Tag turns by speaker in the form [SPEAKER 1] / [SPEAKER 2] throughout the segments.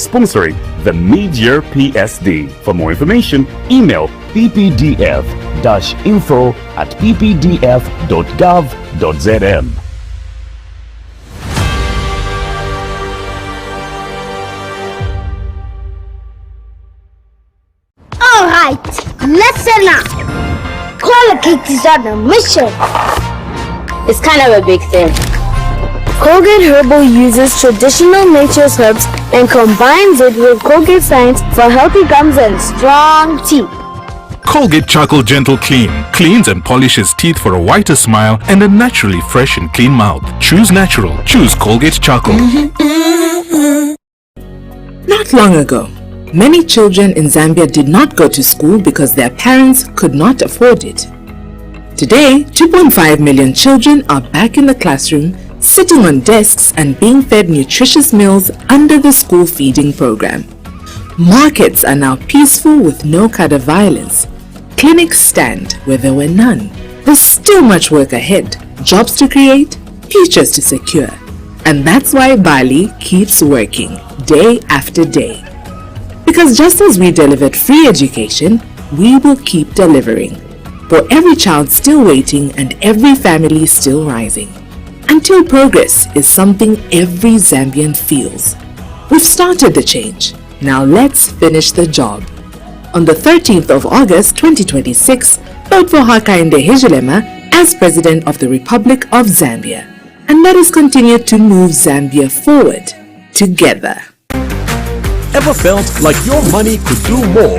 [SPEAKER 1] sponsoring the Mid-Year PSD. For more information, email ppdf-info@ppdf.gov.zm.
[SPEAKER 2] Alright, listen up. Colgate is on a mission.
[SPEAKER 3] It's kind of a big thing.
[SPEAKER 2] Colgate Herbal uses traditional nature's herbs and combines it with Colgate science for healthy gums and strong teeth.
[SPEAKER 4] Colgate Charcoal Gentle Clean cleans and polishes teeth for a whiter smile and a naturally fresh and clean mouth. Choose natural. Choose Colgate Charcoal.
[SPEAKER 5] Not long ago, many children in Zambia did not go to school because their parents could not afford it. Today, 2.5 million children are back in the classroom, sitting on desks and being fed nutritious meals under the school feeding program. Markets are now peaceful with no kind of violence. Clinics stand where there were none. There's still much work ahead, jobs to create, futures to secure. And that's why Bali keeps working day after day. Because just as we delivered free education, we will keep delivering. For every child still waiting and every family still rising. Until progress is something every Zambian feels. We've started the change. Now let's finish the job. On the 13th of August 2026, vote for Hakainde Hichilema as President of the Republic of Zambia. And let us continue to move Zambia forward together.
[SPEAKER 6] Ever felt like your money could do more?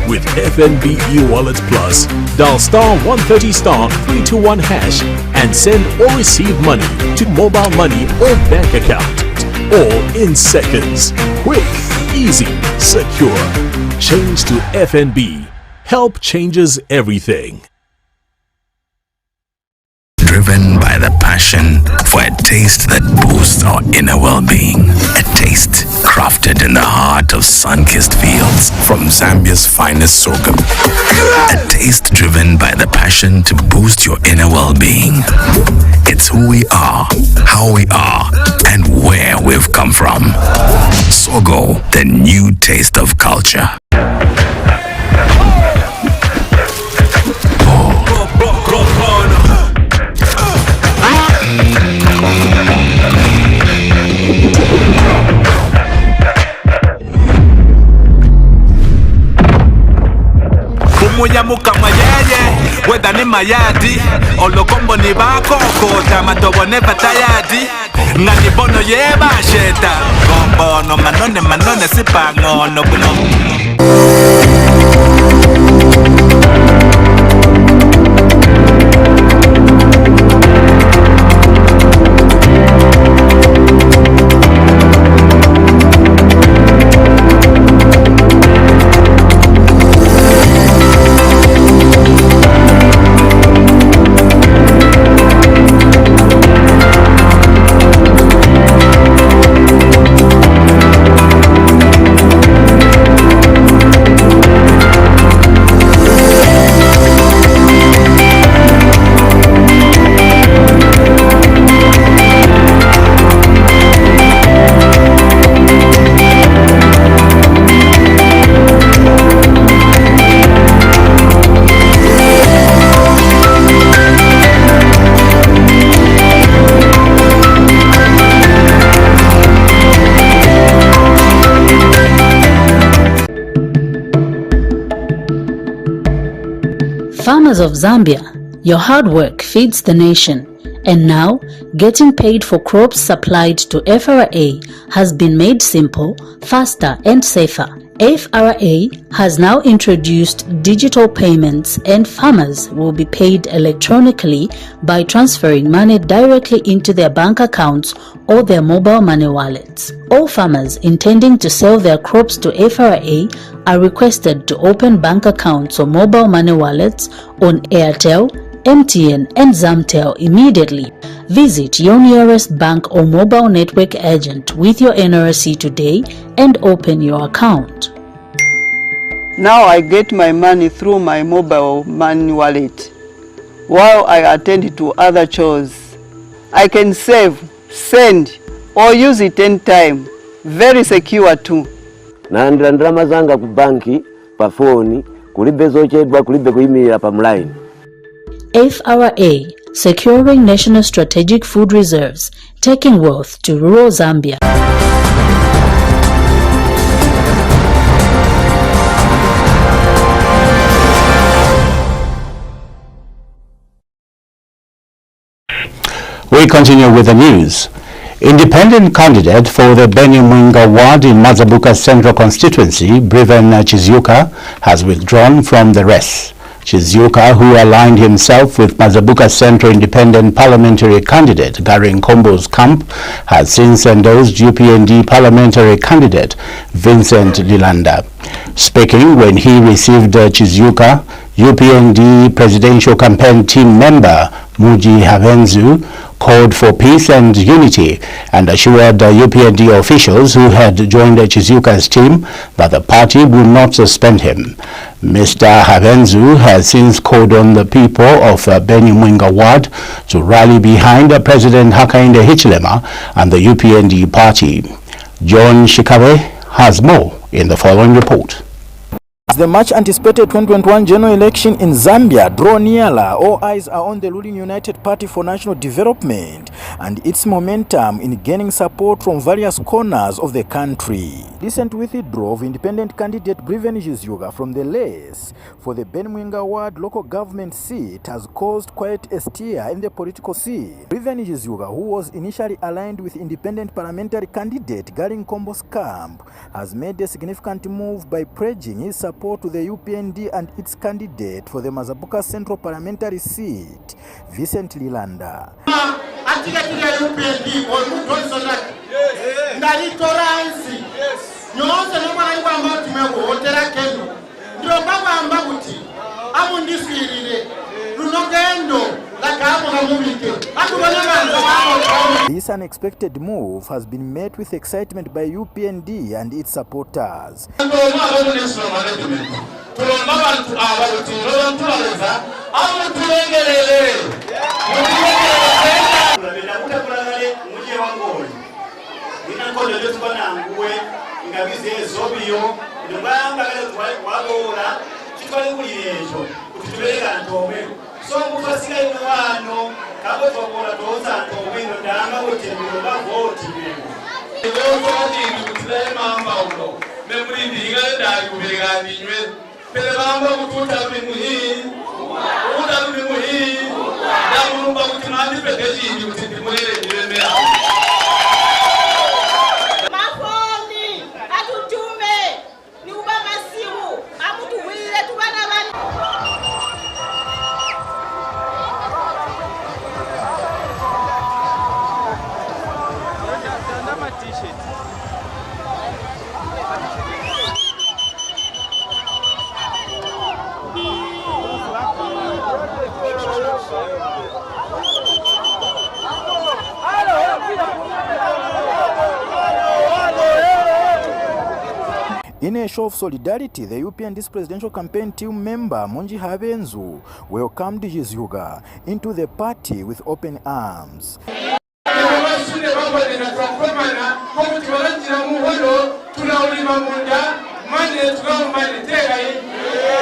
[SPEAKER 6] With FNB eWallet Plus, dial *130*321# and send or receive money to mobile money or bank account. All in seconds. Quick, easy, secure. Change to FNB. Help changes everything.
[SPEAKER 7] Driven by the passion for a taste that boosts our inner well-being. A taste crafted in the heart of sun-kissed fields from Zambia's finest sorghum. A taste driven by the passion to boost your inner well-being. It's who we are, how we are, and where we've come from. Sogo, the new taste of culture.
[SPEAKER 8] Muyamuka mayeye, whether ni mayadi, olokombo ni bakoko, tamatobo ne patayadi, ngani bono ye basheta, kombo no manone sipango no buno.
[SPEAKER 9] Farmers of Zambia, your hard work feeds the nation, and now getting paid for crops supplied to FRA has been made simple, faster and safer. FRA has now introduced digital payments and farmers will be paid electronically by transferring money directly into their bank accounts or their mobile money wallets. All farmers intending to sell their crops to FRA are requested to open bank accounts or mobile money wallets on Airtel, MTN and Zamtel immediately. Visit your nearest bank or mobile network agent with your NRC today and open your account.
[SPEAKER 10] Now I get my money through my mobile money wallet while I attend to other chores. I can save, send or use it anytime. Very secure too.
[SPEAKER 11] Naandira ndrama zanga ku banki pa phone kulibe zochedwa kulibe kuyimirira pa mline.
[SPEAKER 9] FRA, securing national strategic food reserves, taking wealth to rural Zambia.
[SPEAKER 12] We continue with the news. Independent candidate for the Benyamwinga ward in Mazabuka Central Constituency, Briven Chizyuka, has withdrawn from the race. Chizyuka, who aligned himself with Mazabuka Central Independent Parliamentary candidate Gary Nkombo's camp, has since endorsed UPND parliamentary candidate Vincent Lilanda. Speaking when he received Chizyuka, UPND presidential campaign team member Muji Havenzu called for peace and unity and assured UPND officials who had joined Chizyuka's team that the party will not suspend him. Mr. Havenzu has since called on the people of Benyamwinga ward to rally behind President Hakainde Hichilema and the UPND party. John Shikabe has more in the following report.
[SPEAKER 13] As the much anticipated 2021 general election in Zambia draw nearer, all eyes are on the ruling United Party for National Development and its momentum in gaining support from various corners of the country. Recent withdrawal of independent candidate Briven Chizyuka from the race for the Benyamwinga ward local government seat has caused quite a stir in the political scene. Briven Chizyuka, who was initially aligned with independent parliamentary candidate Gary Nkombo's camp, has made a significant move by pledging his support to the UPND and its candidate for the Mazabuka Central Parliamentary seat, Vincent Lilanda. This unexpected move has been met with excitement by UPND and its supporters. In a show of solidarity, the UPND's presidential campaign team member Muji Havenzu welcomed Chizyuka into the party with open arms.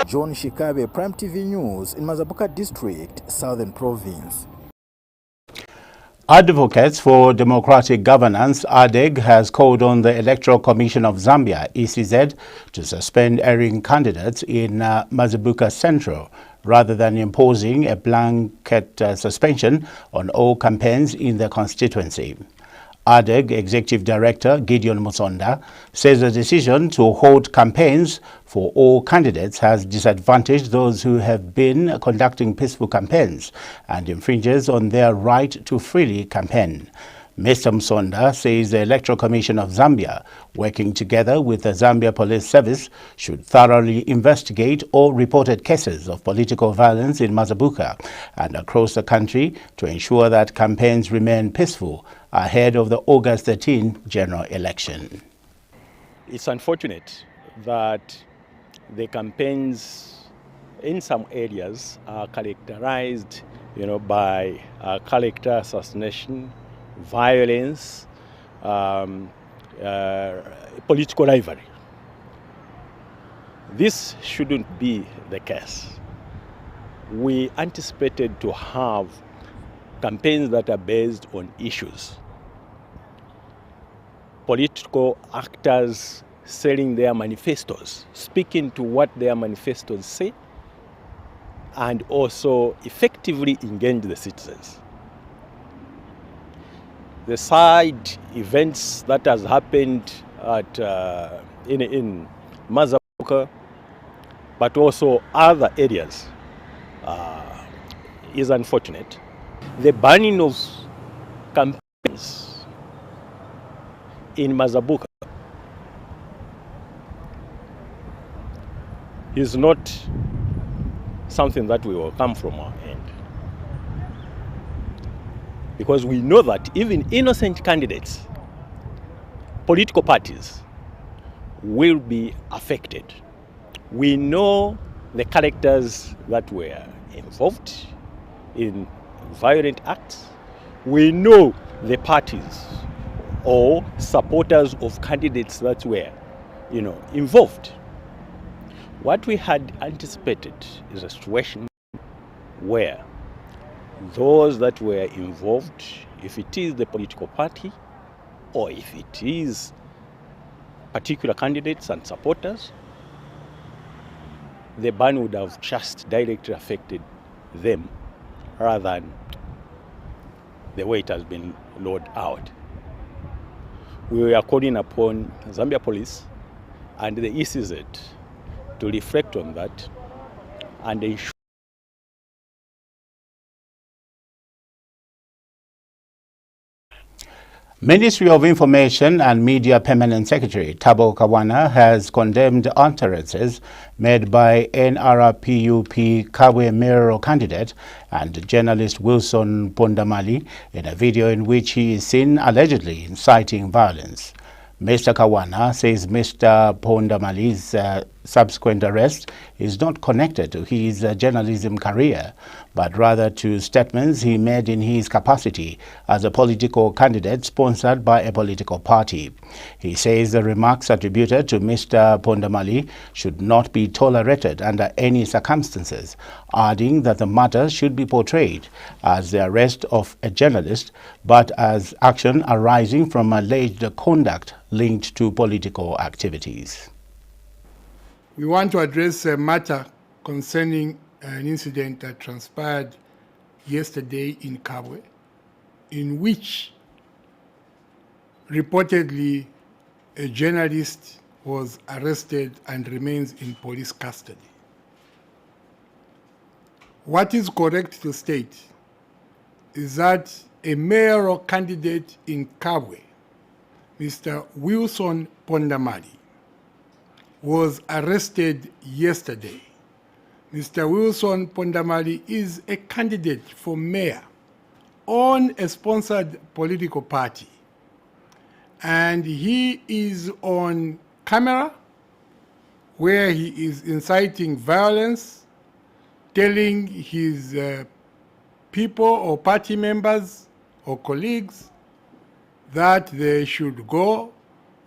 [SPEAKER 13] John Shikabe, Prime TV News in Mazabuka District, Southern Province.
[SPEAKER 12] Advocates for Democratic Governance, ADEG, has called on the Electoral Commission of Zambia, ECZ, to suspend erring candidates in Mazabuka Central rather than imposing a blanket suspension on all campaigns in the constituency. ADEG Executive Director Gideon Musonda says the decision to hold campaigns for all candidates has disadvantaged those who have been conducting peaceful campaigns and infringes on their right to freely campaign. Mr. Musonda says the Electoral Commission of Zambia, working together with the Zambia Police Service, should thoroughly investigate all reported cases of political violence in Mazabuka and across the country to ensure that campaigns remain peaceful ahead of the August 13 general election.
[SPEAKER 14] It's unfortunate that the campaigns in some areas are characterized, by character assassination, violence, political rivalry. This shouldn't be the case. We anticipated to have campaigns that are based on issues. Political actors selling their manifestos, speaking to what their manifestos say, and also effectively engage the citizens. The side events that has happened at in Mazabuka, but also other areas, is unfortunate. The banning of campaigns in Mazabuka is not something that we will come from our end. Because we know that even innocent candidates, political parties, will be affected. We know the characters that were involved in violent acts. We know the parties or supporters of candidates that were, involved. What we had anticipated is a situation where those that were involved, if it is the political party or if it is particular candidates and supporters, the ban would have just directly affected them rather than the way it has been rolled out. We are calling upon Zambia Police and the ECZ to reflect on that and ensure
[SPEAKER 12] Ministry of Information and Media Permanent Secretary Thabo Kawana has condemned utterances made by NRPUP Kabwe mayoral candidate and journalist Wilson Pondamali in a video in which he is seen allegedly inciting violence. Mr. Kawana says Mr. Pondamali's subsequent arrest is not connected to his journalism career, but rather to statements he made in his capacity as a political candidate sponsored by a political party. He says the remarks attributed to Mr. Pondamali should not be tolerated under any circumstances, adding that the matter should be portrayed as the arrest of a journalist, but as action arising from alleged conduct linked to political activities.
[SPEAKER 15] We want to address a matter concerning an incident that transpired yesterday in Kabwe, in which reportedly a journalist was arrested and remains in police custody. What is correct to state is that a mayoral candidate in Kabwe, Mr. Wilson Pondamali, was arrested yesterday. Mr. Wilson Pondamali is a candidate for mayor on a sponsored political party. And he is on camera where he is inciting violence, telling his people or party members or colleagues that they should go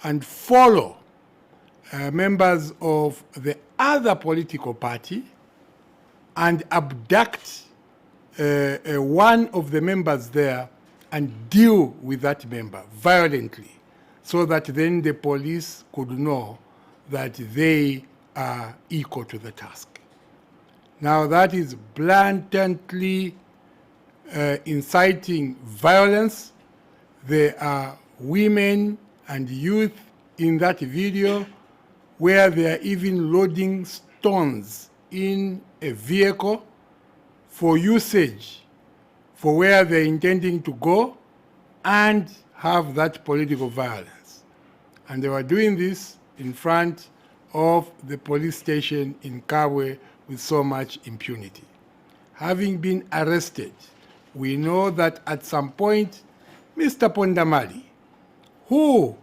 [SPEAKER 15] and follow members of the other political party and abduct one of the members there and deal with that member violently, so that then the police could know that they are equal to the task. Now that is blatantly inciting violence. There are women and youth in that video where they are even loading stones in a vehicle for usage for where they're intending to go and have that political violence. And they were doing this in front of the police station in Kabwe with so much impunity. Having been arrested, we know that at some point, Mr. Pondamali, who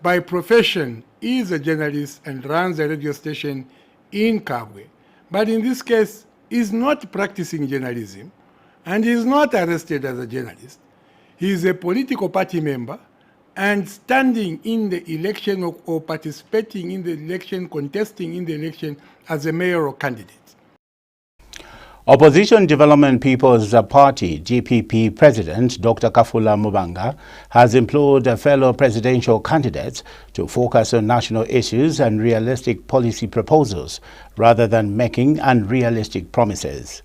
[SPEAKER 15] by profession is a journalist and runs a radio station in Kabwe, but in this case is not practicing journalism and is not arrested as a journalist. He is a political party member and standing in the election or participating in the election, contesting in the election as a mayoral candidate.
[SPEAKER 12] Opposition Development People's Party (GPP) President Dr. Kafula Mubanga has implored fellow presidential candidates to focus on national issues and realistic policy proposals rather than making unrealistic promises.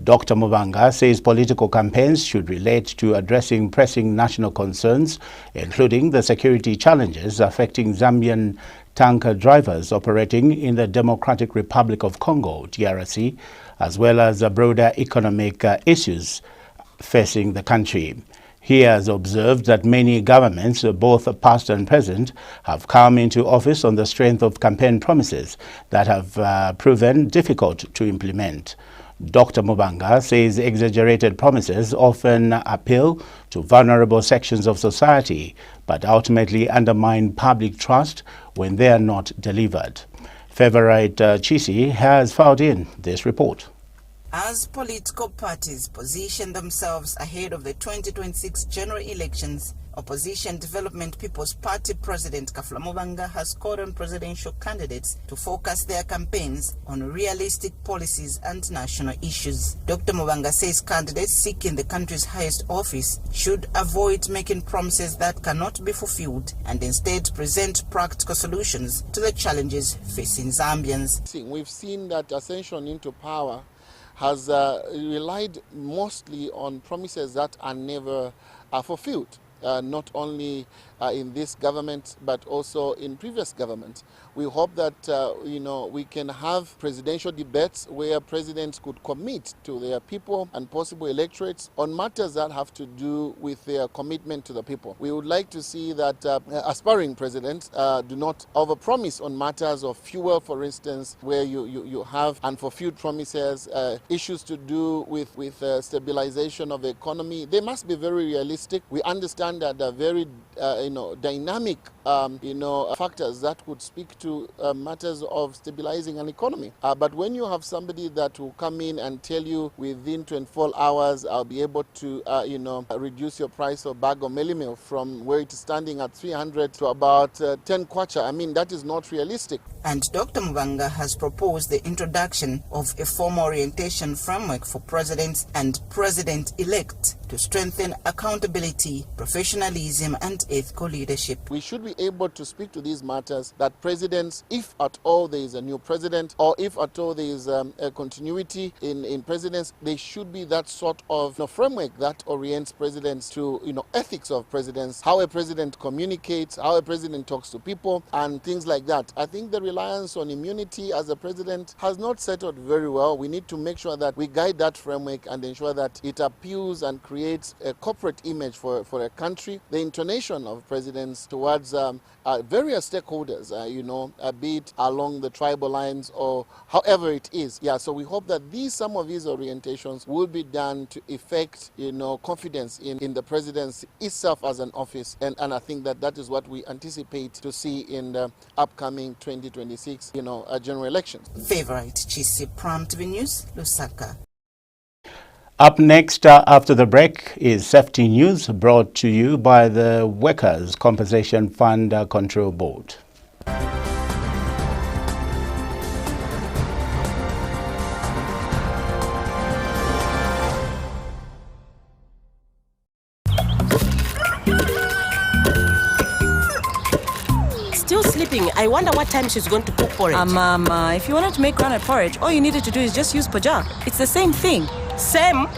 [SPEAKER 12] Dr. Mubanga says political campaigns should relate to addressing pressing national concerns, including the security challenges affecting Zambian tanker drivers operating in the Democratic Republic of Congo (DRC), as well as broader economic issues facing the country. He has observed that many governments, both past and present, have come into office on the strength of campaign promises that have proven difficult to implement. Dr. Mubanga says exaggerated promises often appeal to vulnerable sections of society, but ultimately undermine public trust when they are not delivered. Favorite Chisi has filed in this report.
[SPEAKER 16] As political parties position themselves ahead of the 2026 general elections, Opposition Development People's Party President Kafula Mubanga has called on presidential candidates to focus their campaigns on realistic policies and national issues. Dr. Mubanga says candidates seeking the country's highest office should avoid making promises that cannot be fulfilled and instead present practical solutions to the challenges facing Zambians.
[SPEAKER 17] We've seen that ascension into power has relied mostly on promises that are never fulfilled. Not only in this government, but also in previous governments. We hope that we can have presidential debates where presidents could commit to their people and possible electorates on matters that have to do with their commitment to the people. We would like to see that aspiring presidents do not overpromise on matters of fuel, for instance, where you have unfulfilled promises, issues to do with stabilization of the economy. They must be very realistic. We understand that there are very dynamic factors that could speak to matters of stabilizing an economy. But when you have somebody that will come in and tell you within 24 hours I'll be able to reduce your price of bag of meal from where it's standing at 300 to about 10 kwacha, I mean, that is not realistic.
[SPEAKER 16] And Dr. Mubanga has proposed the introduction of a formal orientation framework for presidents and president-elect to strengthen accountability, professionalism, and ethical leadership.
[SPEAKER 17] We should be able to speak to these matters that presidents, if at all there is a new president, or if at all there is a continuity in presidents, there should be that sort of framework that orients presidents to ethics of presidents, how a president communicates, how a president talks to people, and things like that. I think the reliance on immunity as a president has not settled very well. We need to make sure that we guide that framework and ensure that it appeals and creates a corporate image for a country. The intonation of presidents towards various stakeholders, be it along the tribal lines or however it is. Yeah, so we hope that some of these orientations will be done to effect, confidence in the presidency itself as an office. And I think that is what we anticipate to see in the upcoming 2026, general elections.
[SPEAKER 16] Favorite Chisi, Pram TV News, Lusaka.
[SPEAKER 12] Up next, after the break, is Safety News, brought to you by the Workers' Compensation Fund Control Board.
[SPEAKER 18] Still sleeping. I wonder what time she's going to cook porridge.
[SPEAKER 19] Mama, if you wanted to make groundnut porridge, all you needed to do is just use Poja. It's the same thing.
[SPEAKER 18] Same?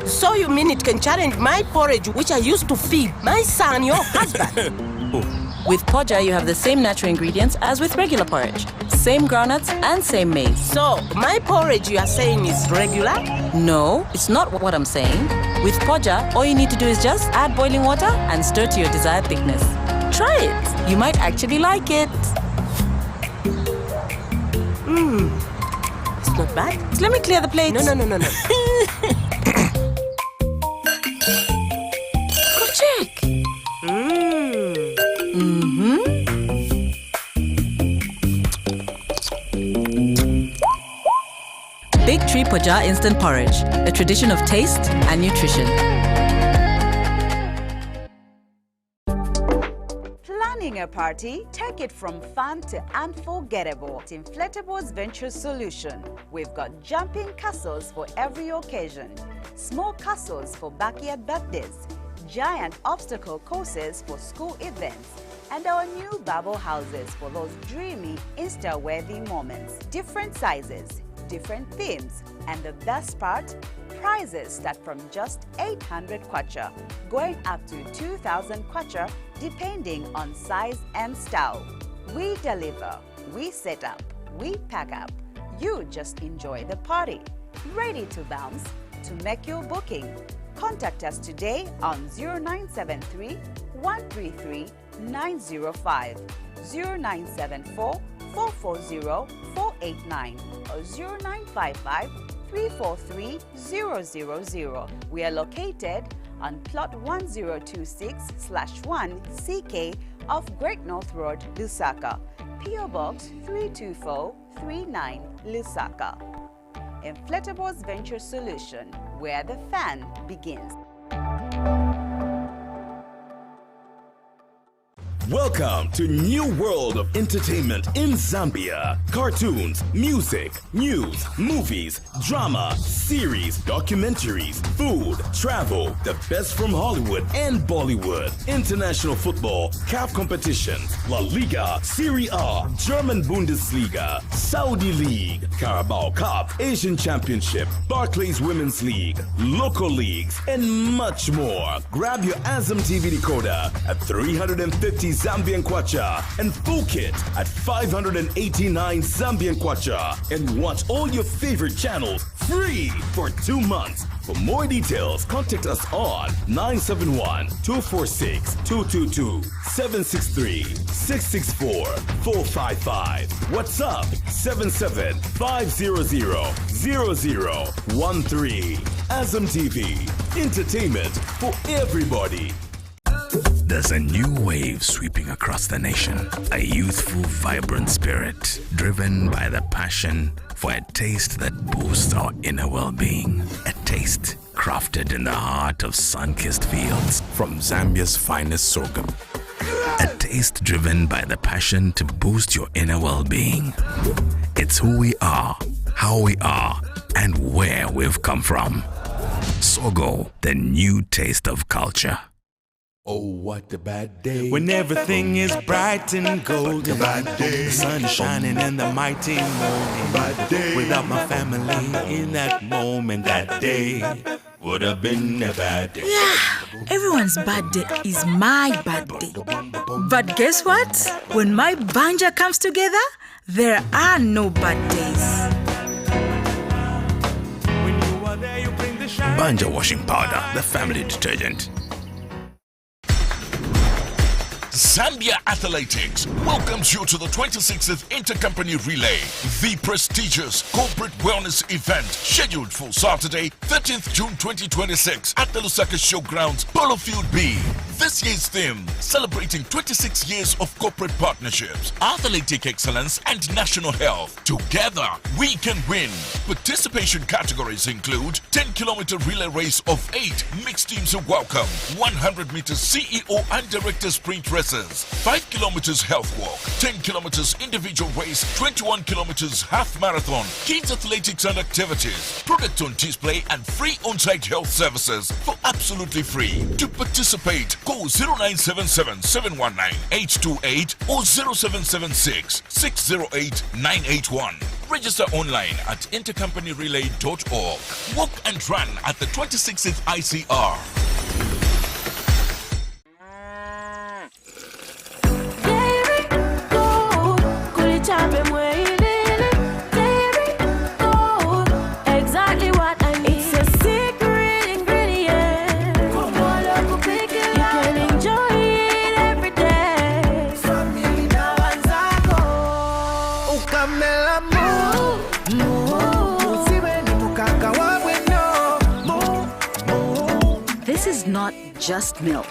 [SPEAKER 18] So you mean it can challenge my porridge, which I used to feed my son, your husband?
[SPEAKER 19] With Poja, you have the same natural ingredients as with regular porridge. Same groundnuts and same maize.
[SPEAKER 18] So, my porridge you are saying is regular?
[SPEAKER 19] No, it's not what I'm saying. With Poja, all you need to do is just add boiling water and stir to your desired thickness. Try it. You might actually like it.
[SPEAKER 18] It's not bad.
[SPEAKER 19] So let me clear the plates.
[SPEAKER 18] No.
[SPEAKER 19] Go check. Big Tree Poja Instant Porridge, a tradition of taste and nutrition.
[SPEAKER 20] party, take it from fun to unforgettable. At Inflatables Venture Solution, we've got jumping castles for every occasion, small castles for backyard birthdays, giant obstacle courses for school events, and our new bubble houses for those dreamy, Insta-worthy moments. Different sizes, different themes, and the best part, prizes start from just 800 kwacha, going up to 2,000 kwacha depending on size and style. We deliver, we set up, we pack up. You just enjoy the party. Ready to bounce? To make your booking, contact us today on 0973 133 905, 0974 440 489, or 0955 343 000. We are located on plot 1026/1 CK of Great North Road, Lusaka, PO Box 32439, Lusaka. Inflatables Venture Solution, where the fun begins.
[SPEAKER 21] Welcome to New World of Entertainment in Zambia. Cartoons, music, news, movies, drama, series, documentaries, food, travel, the best from Hollywood and Bollywood, international football, CAF competitions, La Liga, Serie A, German Bundesliga, Saudi League, Carabao Cup, Asian Championship, Barclays Women's League, local leagues, and much more. Grab your Azam TV decoder at 350 Zambian kwacha and full kit at 589 Zambian kwacha, and watch all your favorite channels free for 2 months. For more details, contact us on 971-246-222, 763-664-455. WhatsApp 77-500-0013. Azam TV, entertainment for everybody.
[SPEAKER 7] There's a new wave sweeping across the nation, a youthful, vibrant spirit driven by the passion for a taste that boosts our inner well-being. A taste crafted in the heart of sun-kissed fields from Zambia's finest sorghum. A taste driven by the passion to boost your inner well-being. It's who we are, how we are, and where we've come from. Sogo, the new taste of culture.
[SPEAKER 8] Oh, what a bad day. When everything is bright and golden. Bad day. The sun is shining in the mighty morning. Bad day. Without my family in that moment, that day would have been a bad day.
[SPEAKER 22] Yeah, everyone's bad day is my bad day. But guess what? When my banja comes together, there are no bad days.
[SPEAKER 8] When you are there, you bring the shine.
[SPEAKER 7] Banja washing powder, the family detergent.
[SPEAKER 23] Zambia Athletics welcomes you to the 26th Intercompany Relay, the prestigious corporate wellness event scheduled for Saturday, 13th June 2026 at the Lusaka Showgrounds, Polo Field B. This year's theme, celebrating 26 years of corporate partnerships, athletic excellence, and national health. Together, we can win. Participation categories include 10-kilometer relay race of 8 mixed teams are welcome, 100 meters CEO and director sprint races, 5 kilometers health walk, 10 kilometers individual race, 21 kilometers half marathon, kids athletics and activities, product on display, and free on-site health services for absolutely free. To participate, call 0977-719-828 or 0776-608-981. Register online at intercompany.relay.org. Walk and run at the 26th ICR.
[SPEAKER 22] Exactly what I need. It's a secret ingredient. You can enjoy it every day.
[SPEAKER 20] This is not just milk.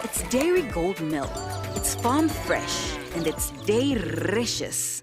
[SPEAKER 20] It's Dairy Gold milk. It's farm fresh and it's delicious.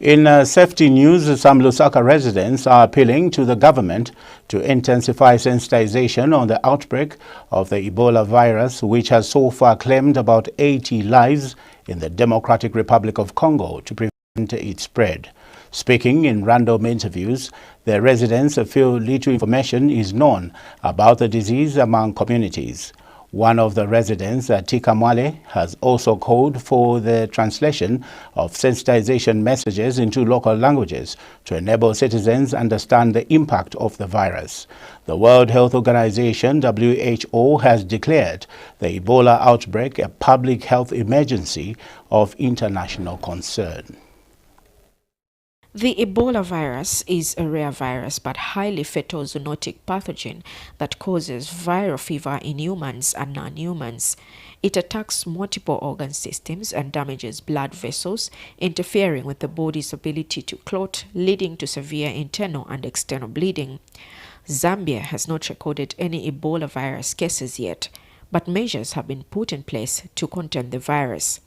[SPEAKER 12] In safety news, some Lusaka residents are appealing to the government to intensify sensitization on the outbreak of the Ebola virus, which has so far claimed about 80 lives in the Democratic Republic of Congo, to prevent its spread. Speaking in random interviews, the residents feel little information is known about the disease among communities. One of the residents, Tika Mwale, has also called for the translation of sensitization messages into local languages to enable citizens understand the impact of the virus. The World Health Organization, WHO, has declared the Ebola outbreak a public health emergency of international concern.
[SPEAKER 1] The Ebola virus is a rare virus but highly fatal zoonotic pathogen that causes viral fever in humans and non-humans. It attacks multiple organ systems and damages blood vessels, interfering with the body's ability to clot, leading to severe internal and external bleeding. Zambia has not recorded any Ebola virus cases yet, but measures have been put in place to contain the virus.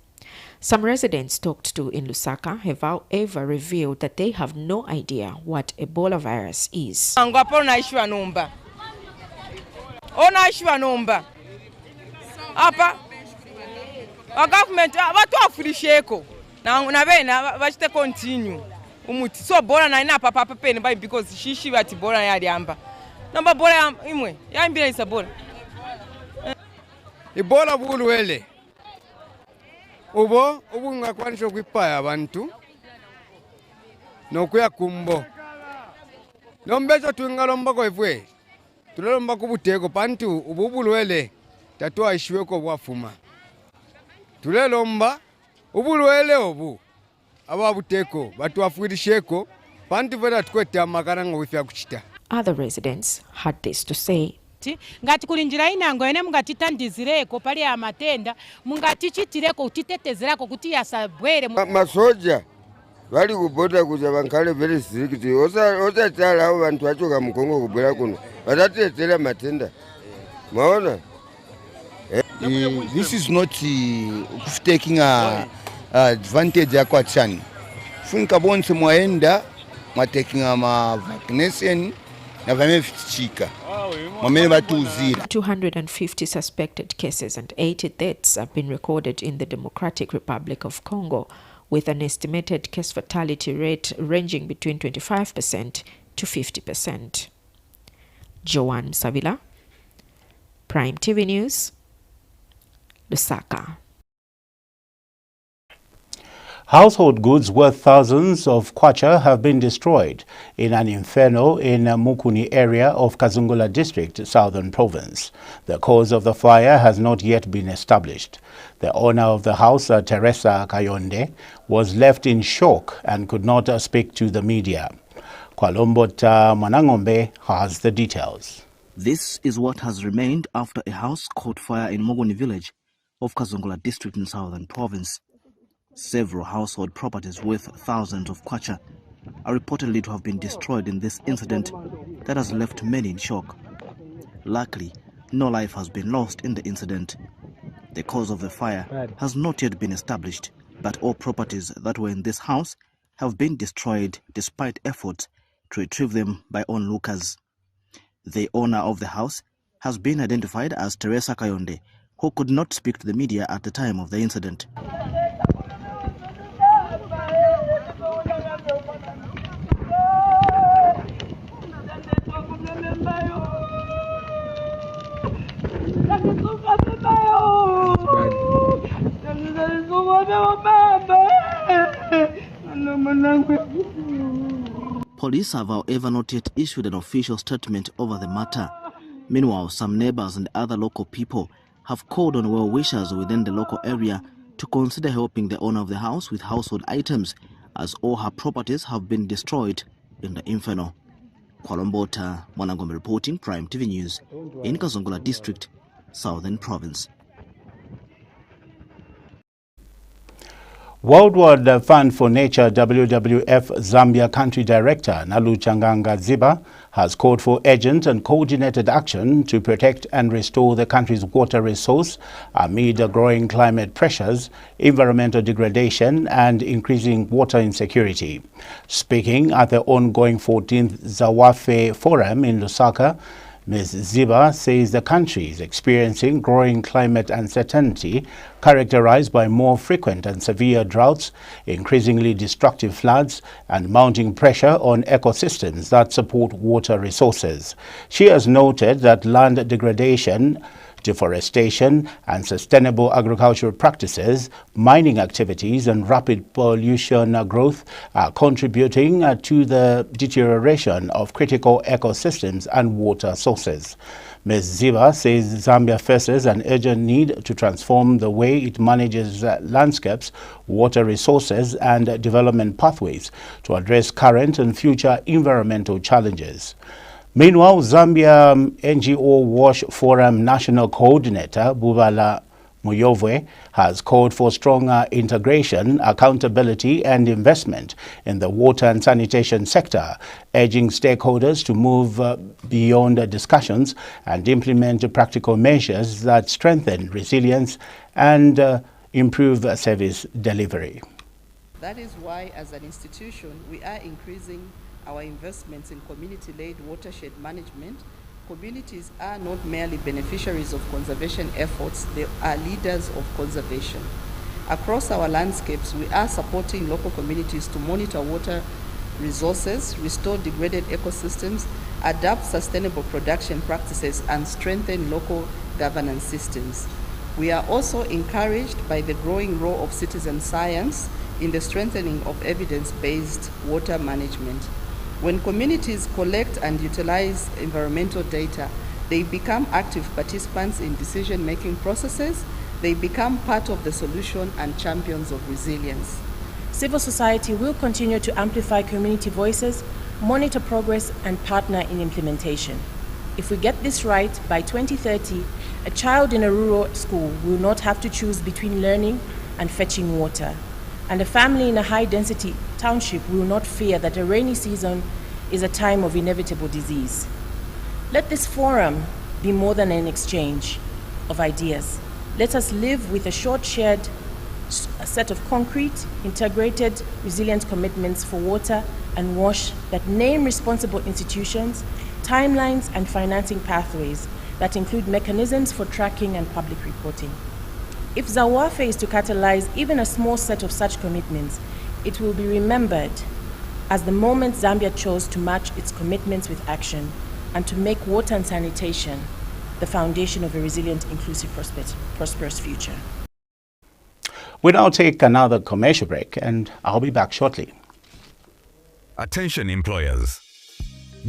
[SPEAKER 1] Some residents talked to in Lusaka have however revealed that they have no idea what Ebola virus is.
[SPEAKER 2] Apa government watu afurisheko na bena bachite continue umuti so bora na ina papa peni by because shishi bati bora yali amba namba bora imwe yambira isa bora
[SPEAKER 3] Ebola bulwele ubo ubungakwanisha kwipaya abantu nokuya kumbo nombezo twingalomba ko evwe tulomba kubuteko pantu ububulwele tatwa ishiweko bwafuma tulelomba ubulwele obu ababuteko batwafurisheko pantu vera tukwete amakana ngofya kuchita.
[SPEAKER 1] Other residents had this to say.
[SPEAKER 24] Ngati kulinjira inango ene mungatitandizireko pali amatenda mungatichitireko utitetezerako kuti yasabwere
[SPEAKER 25] masoja bali kubota kuja bankale very strict osa tala abo bantu bachoka mukongo kubwera kuno batatetera matenda maona.
[SPEAKER 26] This is not taking advantage ya kwa chani. Funka bonse mwaenda taking ma vaccination na vamefichika.
[SPEAKER 1] 250 suspected cases and 80 deaths have been recorded in the Democratic Republic of Congo, with an estimated case fatality rate ranging between 25% to 50%. Joanne Savila, Prime TV News, Lusaka.
[SPEAKER 12] Household goods worth thousands of kwacha have been destroyed in an inferno in Mukuni area of Kazungula district, Southern Province. The cause of the fire has not yet been established. The owner of the house, Teresa Kayonde, was left in shock and could not speak to the media. Kwalombota Manangombe has the details.
[SPEAKER 27] This is what has remained after a house caught fire in Mogoni village of Kazungula district in Southern Province. Several household properties worth thousands of kwacha are reportedly to have been destroyed in this incident that has left many in shock. Luckily, no life has been lost in the incident. The cause of the fire has not yet been established, but all properties that were in this house have been destroyed despite efforts to retrieve them by onlookers. The owner of the house has been identified as Teresa Kayonde, who could not speak to the media at the time of the incident. Police have, however, not yet issued an official statement over the matter. Meanwhile, some neighbors and other local people have called on well-wishers within the local area to consider helping the owner of the house with household items, as all her properties have been destroyed in the inferno. Kwalombota Mwanangombe reporting, Prime TV News, in Kazungula District, Southern Province.
[SPEAKER 12] World Wide Fund for Nature WWF Zambia Country Director Nalu Changanga Ziba has called for urgent and coordinated action to protect and restore the country's water resource amid growing climate pressures, environmental degradation and increasing water insecurity. Speaking at the ongoing 14th Zawafe Forum in Lusaka, Ms. Ziba says the country is experiencing growing climate uncertainty characterized by more frequent and severe droughts, increasingly destructive floods, and mounting pressure on ecosystems that support water resources. She has noted that land degradation, deforestation, and sustainable agricultural practices, mining activities, and rapid pollution growth are contributing to the deterioration of critical ecosystems and water sources. Ms. Ziba says Zambia faces an urgent need to transform the way it manages landscapes, water resources, and development pathways to address current and future environmental challenges. Meanwhile, Zambia NGO Wash Forum National Coordinator Bubala Muyovwe has called for stronger integration, accountability and investment in the water and sanitation sector, urging stakeholders to move beyond discussions and implement practical measures that strengthen resilience and improve service delivery.
[SPEAKER 4] That is why, as an institution, we are increasing our investments in community-led watershed management. Communities are not merely beneficiaries of conservation efforts, they are leaders of conservation. Across our landscapes, we are supporting local communities to monitor water resources, restore degraded ecosystems, adapt sustainable production practices, and strengthen local governance systems. We are also encouraged by the growing role of citizen science in the strengthening of evidence-based water management. When communities collect and utilize environmental data, they become active participants in decision-making processes, they become part of the solution and champions of resilience.
[SPEAKER 5] Civil society will continue to amplify community voices, monitor progress, and partner in implementation. If we get this right, by 2030, a child in a rural school will not have to choose between learning and fetching water. And a family in a high-density township will not fear that a rainy season is a time of inevitable disease. Let this forum be more than an exchange of ideas. Let us live with a short shared set of concrete, integrated, resilient commitments for water and wash that name responsible institutions, timelines, and financing pathways that include mechanisms for tracking and public reporting. If Zawafe is to catalyze even a small set of such commitments, it will be remembered as the moment Zambia chose to match its commitments with action and to make water and sanitation the foundation of a resilient, inclusive, prosperous future.
[SPEAKER 12] We'll now take another commercial break, and I'll be back shortly.
[SPEAKER 6] Attention employers.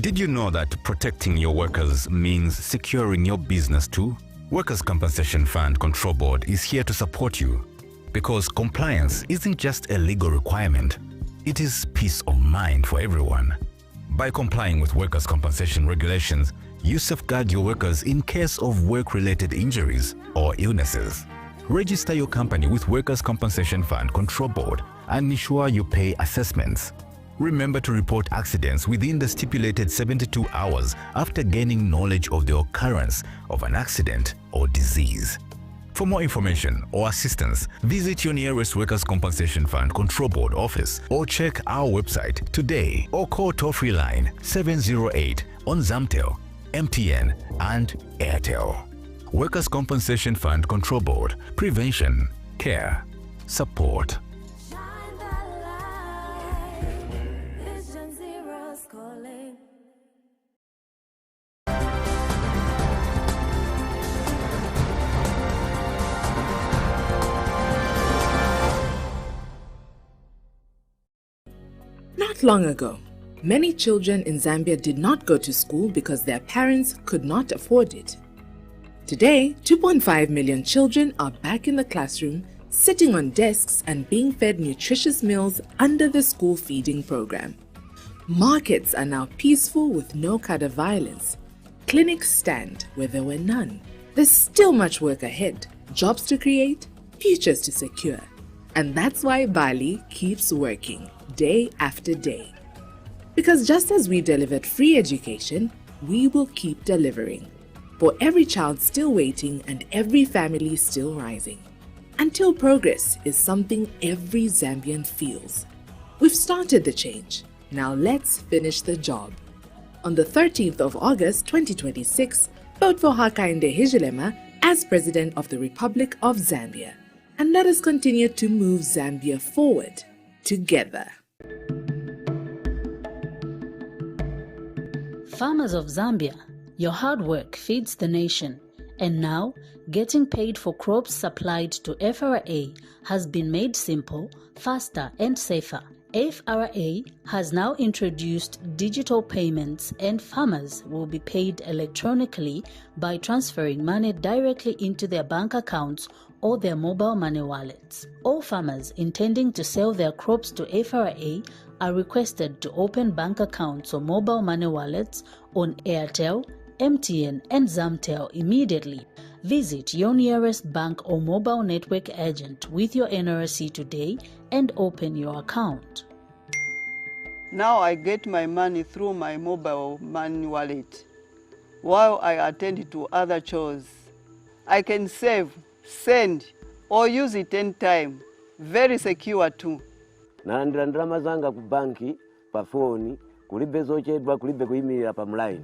[SPEAKER 6] Did you know that protecting your workers means securing your business too? Workers' Compensation Fund Control Board is here to support you, because compliance isn't just a legal requirement, it is peace of mind for everyone. By complying with workers' compensation regulations, you safeguard your workers in case of work-related injuries or illnesses. Register your company with Workers' Compensation Fund Control Board and ensure you pay assessments. Remember to report accidents within the stipulated 72 hours after gaining knowledge of the occurrence of an accident or disease. For more information or assistance, visit your nearest Workers' Compensation Fund Control Board office or check our website today or call toll-free line 708 on Zamtel, MTN and Airtel. Workers' Compensation Fund Control Board. Prevention, care, support.
[SPEAKER 9] Not long ago, many children in Zambia did not go to school because their parents could not afford it. Today, 2.5 million children are back in the classroom, sitting on desks and being fed nutritious meals under the school feeding program. Markets are now peaceful with no cadre violence. Clinics stand where there were none. There's still much work ahead, jobs to create, futures to secure. And that's why Bali keeps working day after day. Because just as we delivered free education, we will keep delivering. For every child still waiting and every family still rising. Until progress is something every Zambian feels. We've started the change. Now let's finish the job. On the 13th of August 2026, vote for Hakainde Hichilema as President of the Republic of Zambia. And let us continue to move Zambia forward together.
[SPEAKER 10] Farmers of Zambia, your hard work feeds the nation. And now, getting paid for crops supplied to FRA has been made simple, faster and safer. FRA has now introduced digital payments and farmers will be paid electronically by transferring money directly into their bank accounts or their mobile money wallets. All farmers intending to sell their crops to FRA are requested to open bank accounts or mobile money wallets on Airtel, MTN and Zamtel immediately. Visit your nearest bank or mobile network agent with your NRC today and open your account.
[SPEAKER 11] Now I get my money through my mobile money wallet while I attend to other chores. I can save, send or use it anytime. Very secure too.
[SPEAKER 13] Nalandira ndalama zanga ku banki pa phone kulibe zochedwa kulibe kuyimirira pa mline.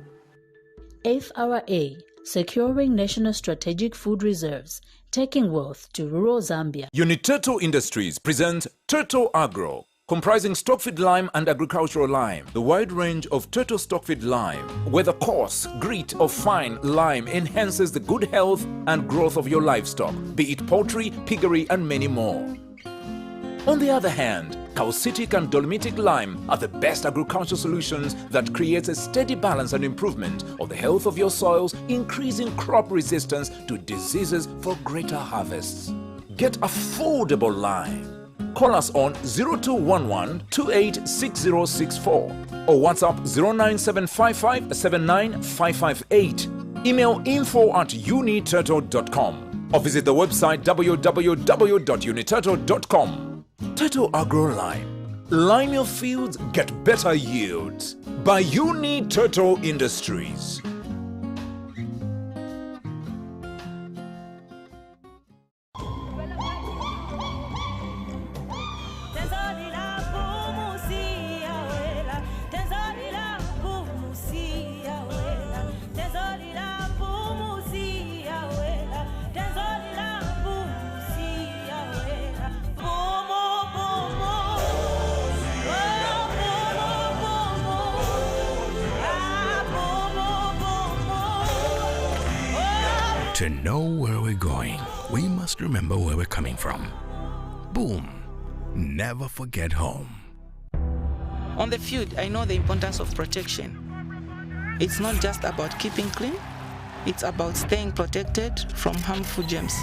[SPEAKER 10] FRA, securing national strategic food reserves, taking wealth to rural Zambia.
[SPEAKER 14] UniTurtle Industries presents Turtle Agro, comprising stockfeed lime and agricultural lime. The wide range of turtle stockfeed lime, whether coarse, grit or fine lime, enhances the good health and growth of your livestock, be it poultry, piggery and many more. On the other hand, calcitic and dolomitic lime are the best agricultural solutions that creates a steady balance and improvement of the health of your soils, increasing crop resistance to diseases for greater harvests. Get affordable lime. Call us on 0211 286064 or WhatsApp 09755 79558. Email info@uniturtle.com or visit the website www.uniturtle.com. Turtle Agro Lime. Lime your fields, get better yields. By UniTurtle Industries.
[SPEAKER 7] To know where we're going, we must remember where we're coming from. Boom. Never forget home.
[SPEAKER 15] On the field, I know the importance of protection. It's not just about keeping clean, it's about staying protected from harmful germs.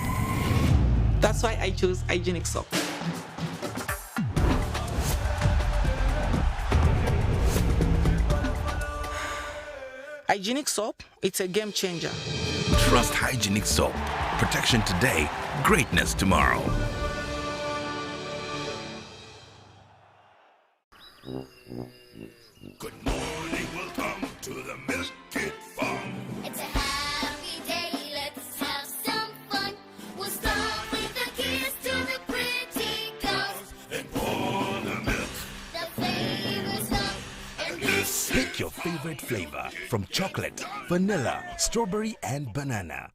[SPEAKER 15] That's why I chose hygienic soap. Hygienic soap, it's a game changer.
[SPEAKER 7] Trust hygienic soap. Protection today, greatness tomorrow.
[SPEAKER 21] Good morning, welcome to the Milk Kid Farm.
[SPEAKER 16] It's a happy day, let's have some fun. We'll start with the kiss to the pretty girls.
[SPEAKER 21] And pour the milk.
[SPEAKER 16] The flavor's love. And this
[SPEAKER 7] Pick your favorite flavor from chocolate, vanilla, strawberry, and banana.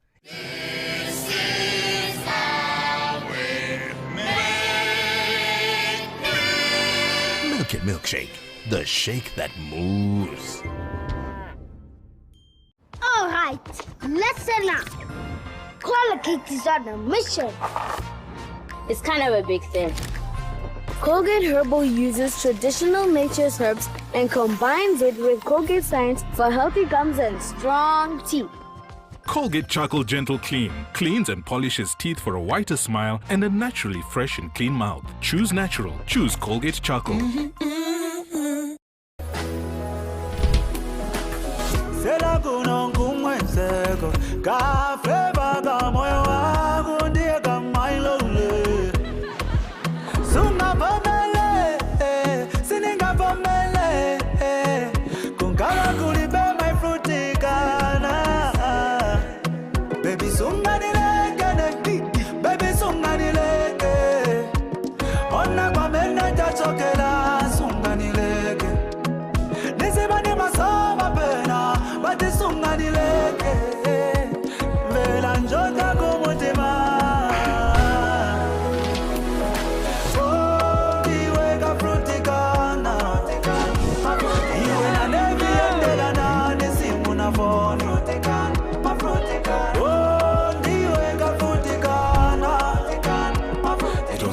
[SPEAKER 16] is how we make
[SPEAKER 7] Milk It Milkshake, the shake that moves.
[SPEAKER 17] All right, listen up. Colgate is on a mission.
[SPEAKER 28] It's kind of a big thing.
[SPEAKER 17] Colgate Herbal uses traditional nature's herbs and combines it with Colgate Science for healthy gums and strong teeth.
[SPEAKER 29] Colgate Charcoal Gentle Clean cleans and polishes teeth for a whiter smile and a naturally fresh and clean mouth. Choose natural. Choose Colgate Charcoal.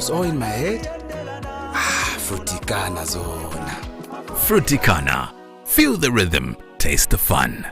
[SPEAKER 2] was all in my head. Fruticana zona.
[SPEAKER 7] Fruticana. Feel the rhythm, taste the fun.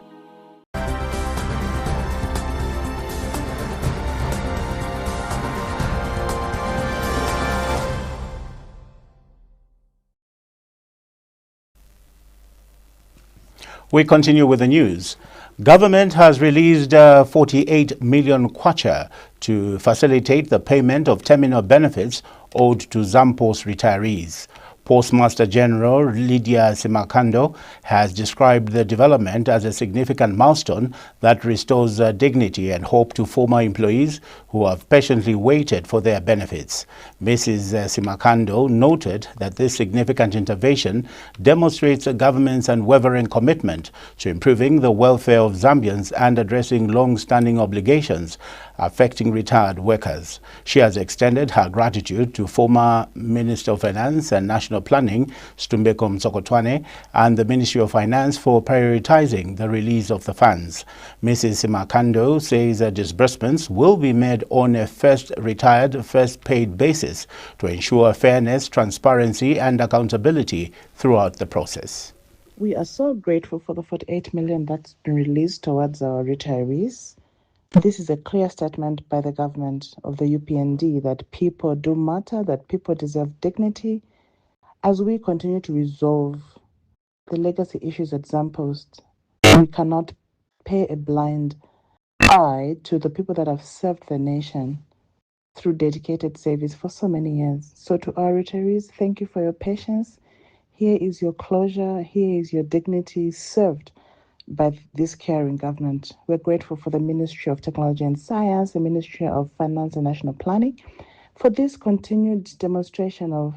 [SPEAKER 12] We continue with the news. Government has released 48 million kwacha to facilitate the payment of terminal benefits owed to Zampos retirees. Postmaster General Lydia Simakando has described the development as a significant milestone that restores dignity and hope to former employees who have patiently waited for their benefits. Mrs. Simakando noted that this significant intervention demonstrates the government's unwavering commitment to improving the welfare of Zambians and addressing long-standing obligations affecting retired workers. She has extended her gratitude to former Minister of Finance and National Planning, Stumbeko Msokotwane, and the Ministry of Finance for prioritizing the release of the funds. Mrs. Simakando says that disbursements will be made on a first retired, first paid basis to ensure fairness, transparency, and accountability throughout the process.
[SPEAKER 3] We are so grateful for the 48 million that's been released towards our retirees. This is a clear statement by the government of the UPND that people do matter, that people deserve dignity. As we continue to resolve the legacy issues at Zampost, we cannot pay a blind eye to the people that have served the nation through dedicated service for so many years. So to our retirees, thank you for your patience. Here is your closure. Here is your dignity served by this caring government. We're grateful for the Ministry of Technology and Science, the Ministry of Finance and National Planning, for this continued demonstration of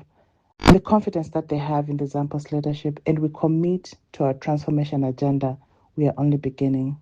[SPEAKER 3] the confidence that they have in the Zampos leadership, and we commit to our transformation agenda. We are only beginning.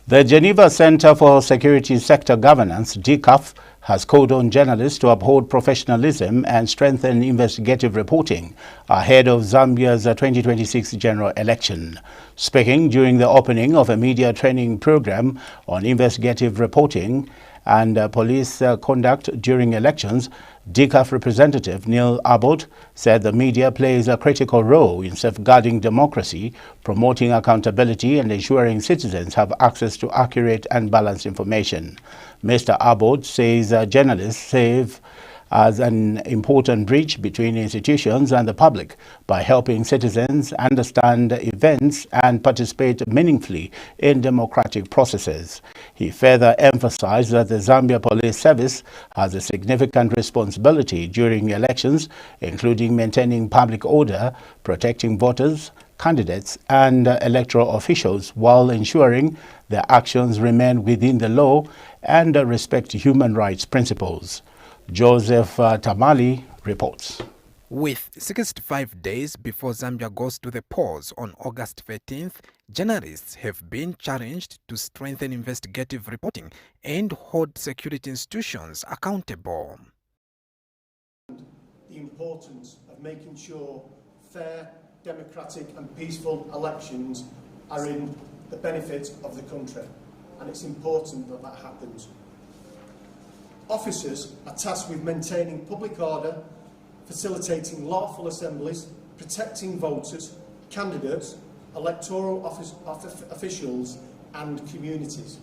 [SPEAKER 12] The Geneva Center for Security Sector Governance, DCAF, has called on journalists to uphold professionalism and strengthen investigative reporting ahead of Zambia's 2026 general election. Speaking during the opening of a media training program on investigative reporting and police conduct during elections, DCAF representative Neil Abbott said the media plays a critical role in safeguarding democracy, promoting accountability, and ensuring citizens have access to accurate and balanced information. Mr. Abbott says journalists serve as an important bridge between institutions and the public by helping citizens understand events and participate meaningfully in democratic processes. He further emphasized that the Zambia Police Service has a significant responsibility during elections, including maintaining public order, protecting voters, candidates, and electoral officials while ensuring their actions remain within the law and respect human rights principles. Joseph Tamali reports.
[SPEAKER 8] With 65 days before Zambia goes to the polls on August 13th, journalists have been challenged to strengthen investigative reporting and hold security institutions accountable.
[SPEAKER 18] The importance of making sure fair, democratic and peaceful elections are in the benefit of the country, and it's important that that happens. Officers are tasked with maintaining public order, facilitating lawful assemblies, protecting voters, candidates, electoral officials and communities,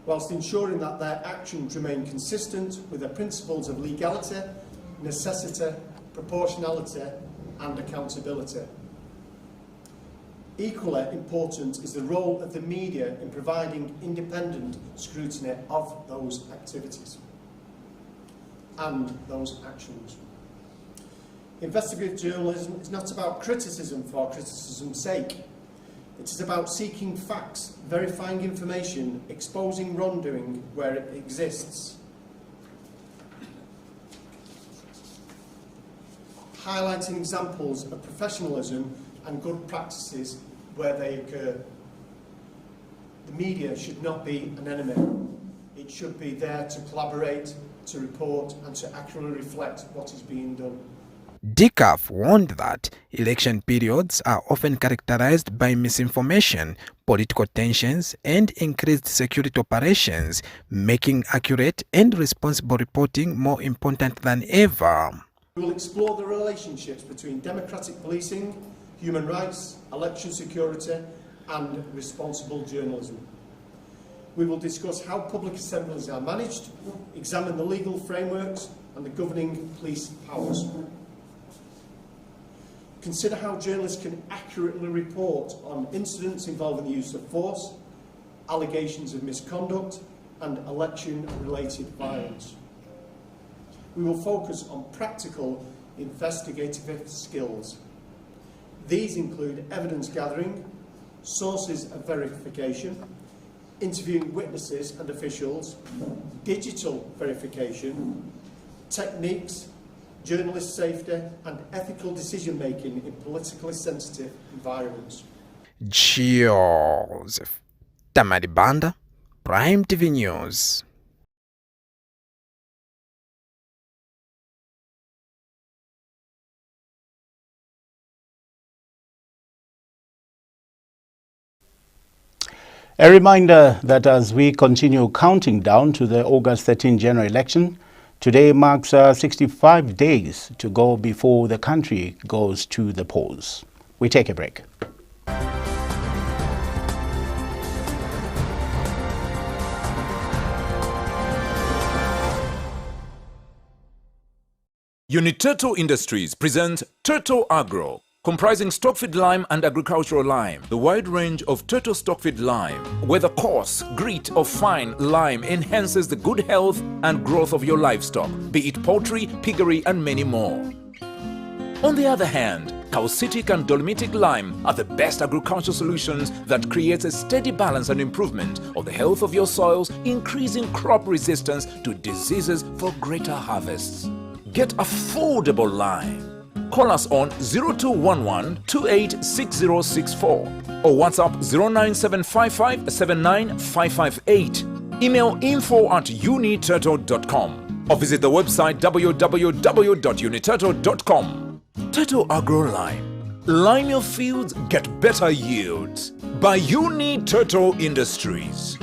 [SPEAKER 18] whilst ensuring that their actions remain consistent with the principles of legality, necessity, proportionality and accountability. Equally important is the role of the media in providing independent scrutiny of those activities and those actions. Investigative journalism is not about criticism for criticism's sake. It is about seeking facts, verifying information, exposing wrongdoing where it exists, highlighting examples of professionalism and good practices where they occur. The media should not be an enemy. It should be there to collaborate, to report and to accurately reflect what is being done.
[SPEAKER 8] DCAF warned that election periods are often characterized by misinformation, political tensions, and increased security operations, making accurate and responsible reporting more important than ever.
[SPEAKER 18] We will explore the relationships between democratic policing, human rights, election security, and responsible journalism. We will discuss how public assemblies are managed, examine the legal frameworks and the governing police powers. Consider how journalists can accurately report on incidents involving the use of force, allegations of misconduct, and election-related violence. We will focus on practical investigative skills. These include evidence gathering, sources of verification, interviewing witnesses and officials, digital verification, techniques, journalist safety, and ethical decision-making in politically sensitive environments.
[SPEAKER 8] Joseph Tamaribanda, Prime TV News.
[SPEAKER 12] A reminder that as we continue counting down to the August 13 general election, today marks 65 days to go before the country goes to the polls. We take a break.
[SPEAKER 14] UniTurtle Industries presents Turtle Agro, comprising stockfeed lime and agricultural lime. The wide range of turtle stockfeed lime, whether coarse, grit or fine lime, enhances the good health and growth of your livestock, be it poultry, piggery and many more. On the other hand, calcitic and dolomitic lime are the best agricultural solutions that creates a steady balance and improvement of the health of your soils, increasing crop resistance to diseases for greater harvests. Get affordable lime. Call us on 0211 286064 or WhatsApp 09755 79558. Email info@uniturtle.com or visit the website www.uniturtle.com. Turtle Agro Lime. Lime your fields, get better yields. By UniTurtle Industries.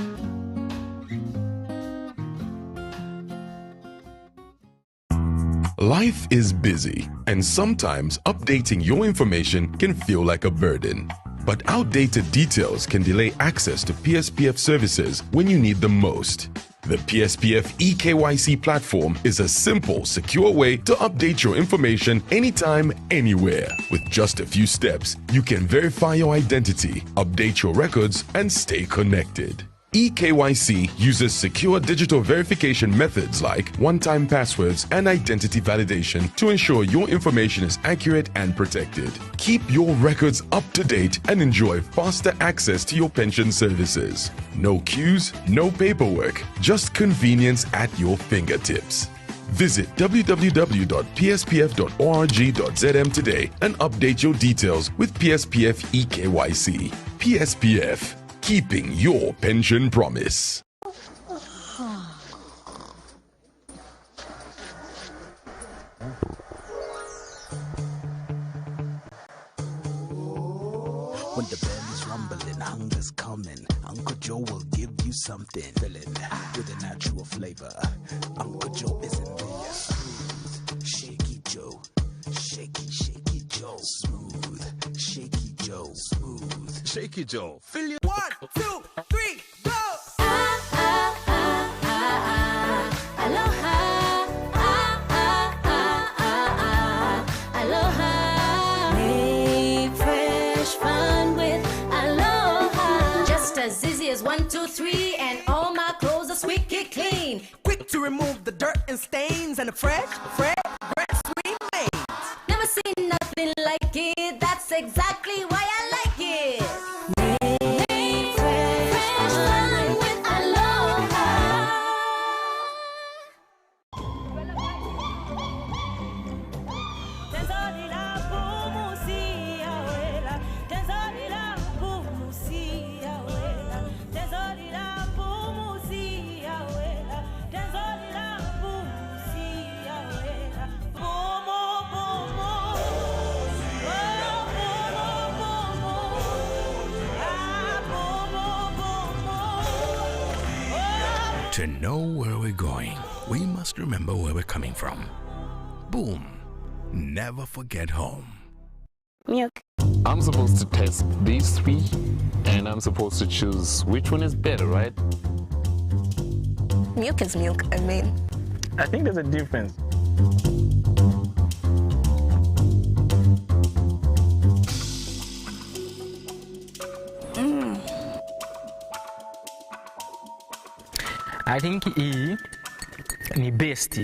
[SPEAKER 21] Life is busy, and sometimes updating your information can feel like a burden. But outdated details can delay access to PSPF services when you need them most. The PSPF eKYC platform is a simple, secure way to update your information anytime, anywhere. With just a few steps, you can verify your identity, update your records, and stay connected. eKYC uses secure digital verification methods like one-time passwords and identity validation to ensure your information is accurate and protected. Keep your records up to date and enjoy faster access to your pension services. No queues, no paperwork, just convenience at your fingertips. Visit www.pspf.org.zm today and update your details with PSPF eKYC. PSPF, keeping your pension promise.
[SPEAKER 7] When the belly's rumbling, hunger's coming. Uncle Joe will give you something filling with a natural flavor. Uncle Joe is in there. Smooth, shaky Joe. Shaky, shaky Joe. Smooth, shaky Joe. Smooth, shaky Joe. Fill your 1, 2, 3, go!
[SPEAKER 16] Aloha. Aloha. Make fresh fun with Aloha. Just as easy as 1, 2, 3, and all my clothes are squeaky clean.
[SPEAKER 1] Quick to remove the dirt and stains and the fresh, sweet maize.
[SPEAKER 16] Never seen nothing like it. That's exactly why I like it. Make fresh fun with Aloha.
[SPEAKER 1] Boom, boom, boom.
[SPEAKER 7] To know where we're going, we must remember where we're coming from. Boom. Never forget home.
[SPEAKER 2] Milk.
[SPEAKER 19] I'm supposed to test these three, and I'm supposed to choose which one is better, right?
[SPEAKER 2] Milk is milk, I mean.
[SPEAKER 19] I think there's a difference.
[SPEAKER 20] I think E ni best.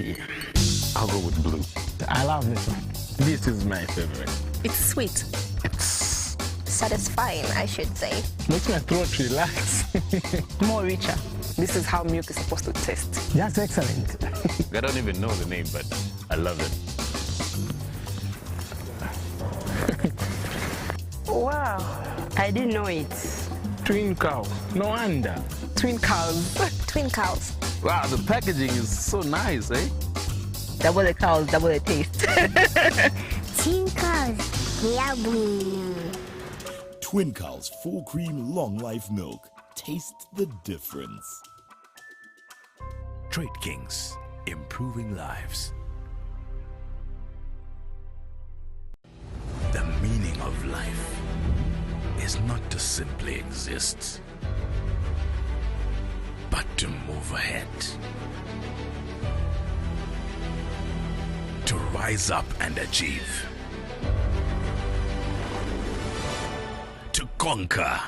[SPEAKER 19] I'll go with blue.
[SPEAKER 20] I love this one.
[SPEAKER 19] This is my favorite.
[SPEAKER 2] It's sweet.
[SPEAKER 19] It's
[SPEAKER 2] satisfying, I should say.
[SPEAKER 20] Makes my throat relax.
[SPEAKER 2] More richer. This is how milk is supposed to taste.
[SPEAKER 20] That's excellent.
[SPEAKER 19] I don't even know the name, but I love it.
[SPEAKER 2] Wow, I didn't know it.
[SPEAKER 20] Twin cow, no wonder.
[SPEAKER 2] Twin cows. Twin cows.
[SPEAKER 19] Wow, the packaging is so nice, eh?
[SPEAKER 2] Double the cows, double the taste.
[SPEAKER 17] Twin cows, yummy.
[SPEAKER 21] Twin Cows full cream long life milk. Taste the difference.
[SPEAKER 7] Trade Kings, improving lives. The meaning of life is not to simply exist, but to move ahead. To rise up and achieve. To conquer.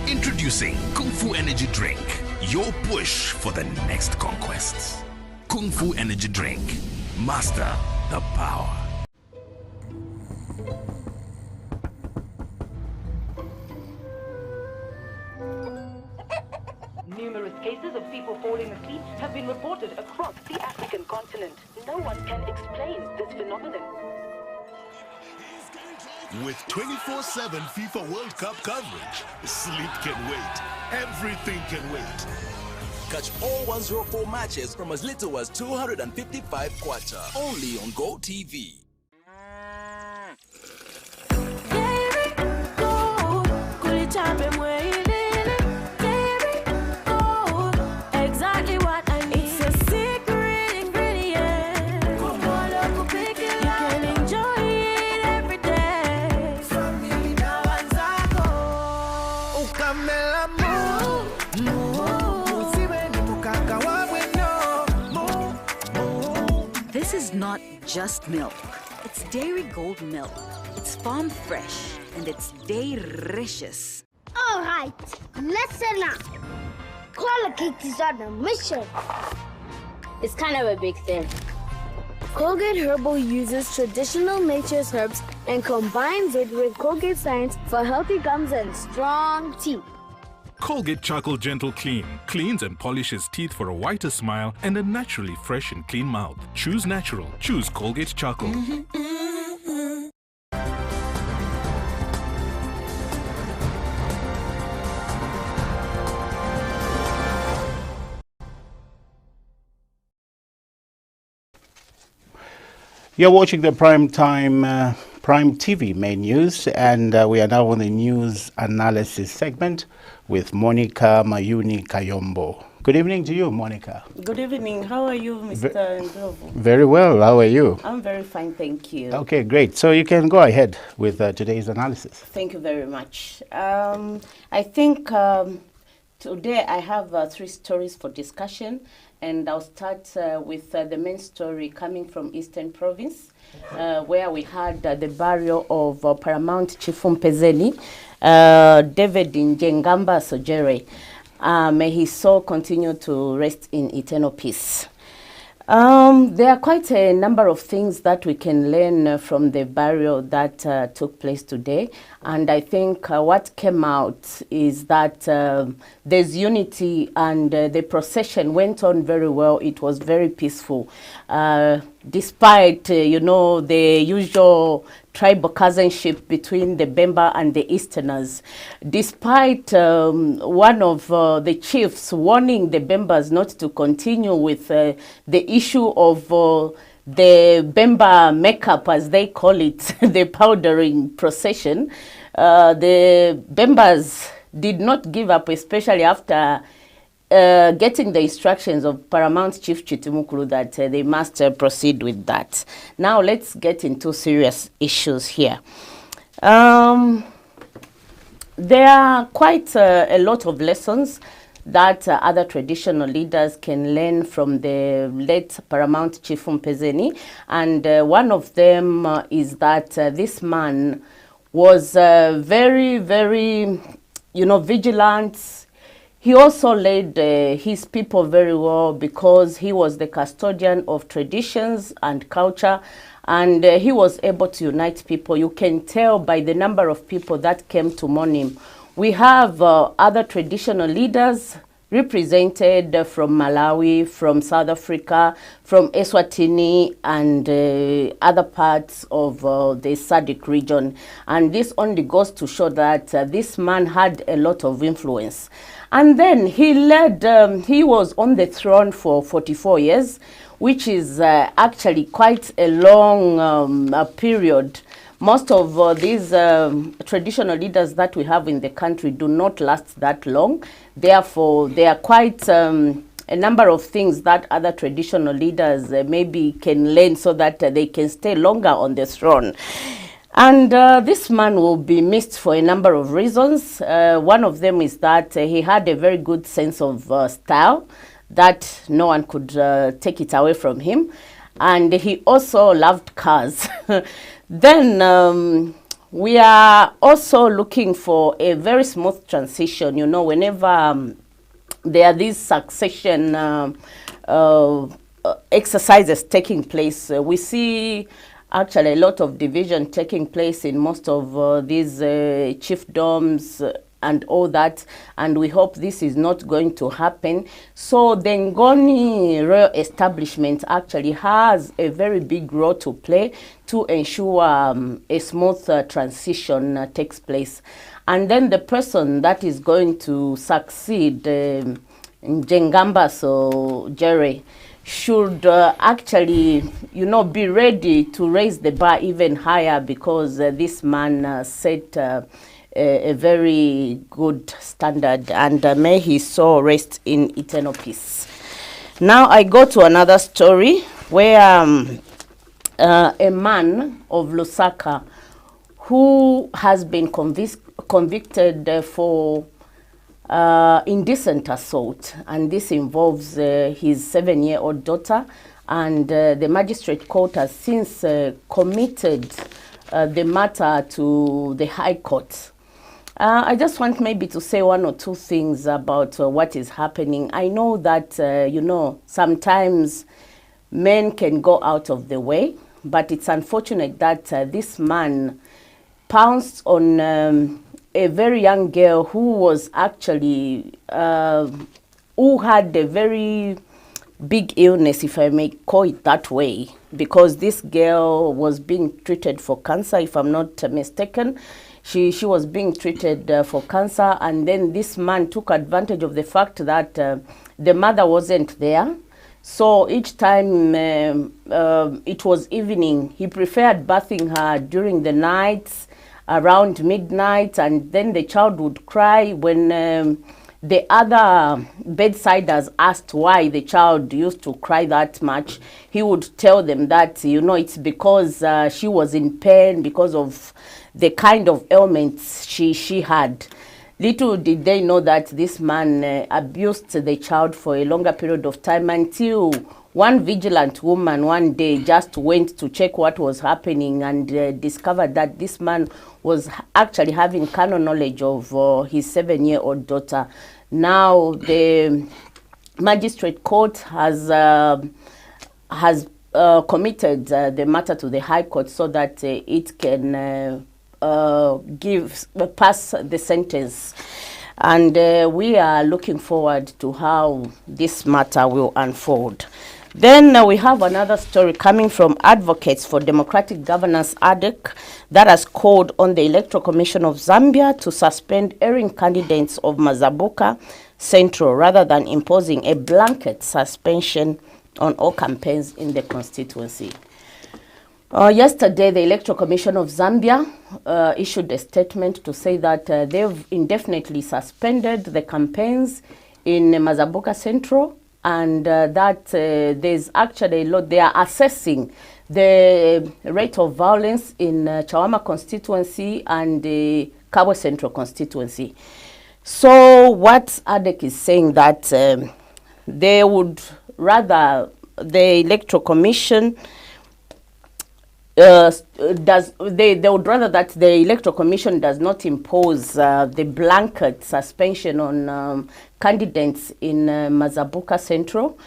[SPEAKER 7] Introducing Kung Fu Energy Drink, your push for the next conquest. Kung Fu Energy Drink, master the power.
[SPEAKER 22] Numerous cases of people falling asleep have been reported across the African continent. No one can explain this phenomenon.
[SPEAKER 21] With 24/7 FIFA World Cup coverage, sleep can wait. Everything can wait.
[SPEAKER 1] Catch all 104 matches from as little as 255 kwacha, only on Go TV.
[SPEAKER 16] Exactly what I need. It's a secret ingredient. You can enjoy it every day. Familia Banzako. Ukamela mo. Usiwe ni mukaka wawe no.
[SPEAKER 23] This is not just milk. It's Dairy Gold milk. It's farm fresh and it's delicious.
[SPEAKER 17] All right, listen up. Colgate is on a mission.
[SPEAKER 28] It's kind of a big thing.
[SPEAKER 17] Colgate Herbal uses traditional nature's herbs and combines it with Colgate science for healthy gums and strong teeth.
[SPEAKER 29] Colgate Charcoal Gentle Clean cleans and polishes teeth for a whiter smile and a naturally fresh and clean mouth. Choose natural. Choose Colgate Charcoal.
[SPEAKER 12] You're watching the Prime TV main news, and we are now on the news analysis segment with Monica Mayuni Kayombo. Good evening to you, Monica.
[SPEAKER 24] Good evening. How are you, Mr. Ndlovu?
[SPEAKER 12] Very well. How are you?
[SPEAKER 24] I'm very fine, thank you.
[SPEAKER 12] Okay, great. So you can go ahead with today's analysis.
[SPEAKER 24] Thank you very much. I think today I have 3 stories for discussion. And I'll start with the main story coming from Eastern Province, where we had the burial of Paramount Chief Mpezeni, David Njengamba Sojere. May his soul continue to rest in eternal peace. There are quite a number of things that we can learn from the burial that took place today. And I think what came out is that there's unity, and the procession went on very well. It was very peaceful. Despite, the usual tribal cousinship between the Bemba and the Easterners, despite one of the chiefs warning the Bembas not to continue with the issue of the Bemba makeup, as they call it, the powdering procession, the Bembas did not give up, especially after getting the instructions of Paramount Chief Chitimukulu that they must proceed with that. Now let's get into serious issues here. There are quite a lot of lessons that other traditional leaders can learn from the late Paramount Chief Mpezeni, and one of them is that this man was very, very, vigilant. He also led his people very well because he was the custodian of traditions and culture, and he was able to unite people. You can tell by the number of people that came to mourn him. We have other traditional leaders represented from Malawi, from South Africa, from Eswatini, and other parts of the SADC region. And this only goes to show that this man had a lot of influence. And then he led, he was on the throne for 44 years, which is actually quite a long period. Most of these traditional leaders that we have in the country do not last that long. Therefore, there are quite a number of things that other traditional leaders maybe can learn so that they can stay longer on the throne. And this man will be missed for a number of reasons. One of them is that he had a very good sense of style that no one could take it away from him. And he also loved cars. Then we are also looking for a very smooth transition. Whenever there are these succession exercises taking place, we see actually a lot of division taking place in most of these chiefdoms and all that, and we hope this is not going to happen. So the Ngoni royal establishment actually has a very big role to play to ensure a smooth transition takes place. And then the person that is going to succeed Njengamba Jerry should actually, be ready to raise the bar even higher, because this man set a very good standard, and may his soul rest in eternal peace. Now I go to another story where a man of Lusaka who has been convicted for indecent assault, and this involves his 7-year-old daughter, and the magistrate court has since committed the matter to the High Court. I just want maybe to say one or two things about what is happening. I know that, sometimes men can go out of the way, but it's unfortunate that this man pounced on a very young girl who was actually, who had a very big illness, if I may call it that way, because this girl was being treated for cancer, if I'm not mistaken. She was being treated for cancer, and then this man took advantage of the fact that the mother wasn't there. So each time it was evening, he preferred bathing her during the nights, around midnight, and then the child would cry. When the other bedsiders asked why the child used to cry that much, he would tell them that, it's because she was in pain because of the kind of ailments she had. Little did they know that this man abused the child for a longer period of time, until one vigilant woman one day just went to check what was happening and discovered that this man was actually having carnal knowledge of his 7-year-old daughter. Now the magistrate court has committed the matter to the High Court so that it can pass the sentence, and we are looking forward to how this matter will unfold. Then we have another story coming from Advocates for Democratic Governance, ADEC, that has called on the Electoral Commission of Zambia to suspend erring candidates of Mazabuka Central rather than imposing a blanket suspension on all campaigns in the constituency. Yesterday, the Electoral Commission of Zambia issued a statement to say that they've indefinitely suspended the campaigns in Mazabuka Central, and that there's actually a lot. They are assessing the rate of violence in Chawama constituency and the Cabo Central constituency. So what ADEC is saying that they would rather the Electoral Commission they would rather that the Electoral Commission does not impose the blanket suspension on candidates in Mazabuka Central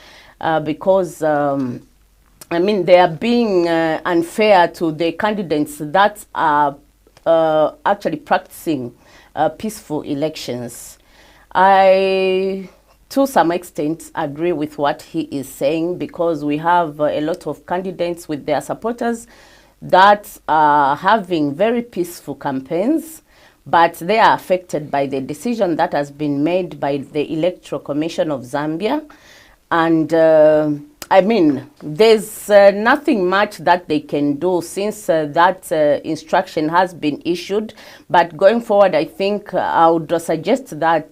[SPEAKER 24] because I mean they are being unfair to the candidates that are actually practicing peaceful elections. I to some extent agree with what he is saying, because we have a lot of candidates with their supporters that are having very peaceful campaigns, but they are affected by the decision that has been made by the Electoral Commission of Zambia. And I mean, there's nothing much that they can do since that instruction has been issued. But going forward, I think I would suggest that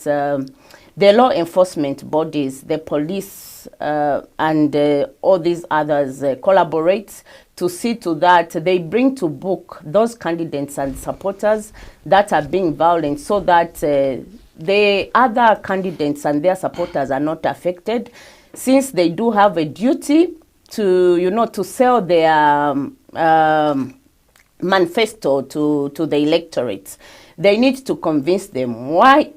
[SPEAKER 24] the law enforcement bodies, the police and all these others collaborate to see to that they bring to book those candidates and supporters that are being violent, so that the other candidates and their supporters are not affected, since they do have a duty to, you know, to sell their manifesto to the electorate. They need to convince them why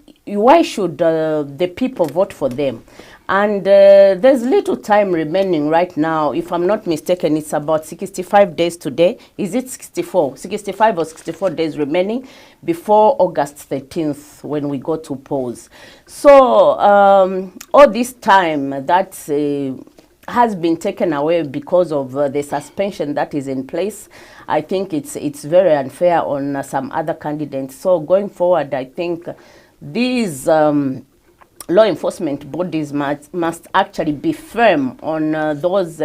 [SPEAKER 24] should the people vote for them. And there's little time remaining right now. If I'm not mistaken, it's about 65 days today. Is it 64? 65 or 64 days remaining before August 13th when we go to polls. So all this time that has been taken away because of the suspension that is in place, I think it's very unfair on some other candidates. So going forward, I think these law enforcement bodies must actually be firm on those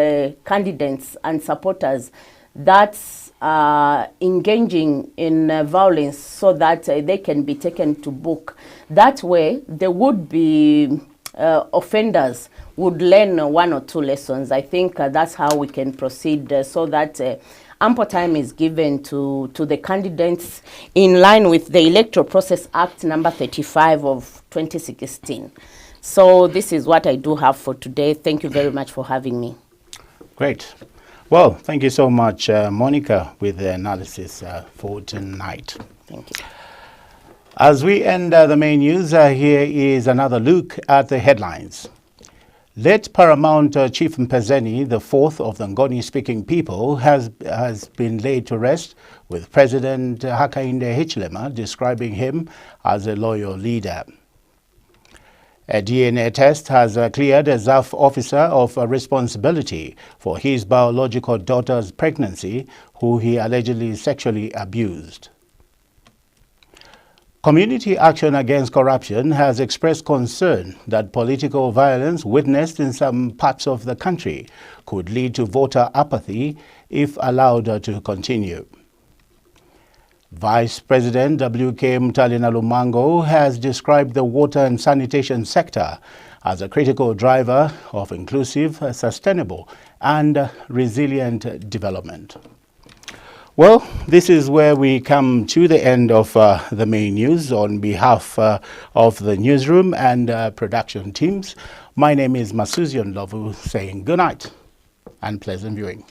[SPEAKER 24] candidates and supporters that are engaging in violence, so that they can be taken to book. That way, the would-be offenders would learn one or two lessons. I think that's how we can proceed, so that ample time is given to the candidates in line with the Electoral Process Act number 35 of 2016. So this is what I do have for today. Thank you very much for having me.
[SPEAKER 12] Great. Well, thank you so much, Monica, with the analysis for tonight.
[SPEAKER 24] Thank you.
[SPEAKER 12] As we end the main news, here is another look at the headlines. Late Paramount Chief Mpezeni, the fourth of the Ngoni-speaking people, has been laid to rest, with President Hakainde Hichilema describing him as a loyal leader. A DNA test has cleared a ZAF officer of responsibility for his biological daughter's pregnancy, who he allegedly sexually abused. Community Action Against Corruption has expressed concern that political violence witnessed in some parts of the country could lead to voter apathy if allowed to continue. Vice President W.K. Mtalina Lumango has described the water and sanitation sector as a critical driver of inclusive, sustainable and resilient development. Well, this is where we come to the end of the main news. On behalf of the newsroom and production teams, my name is Masuzion Lovu, saying good night and pleasant viewing.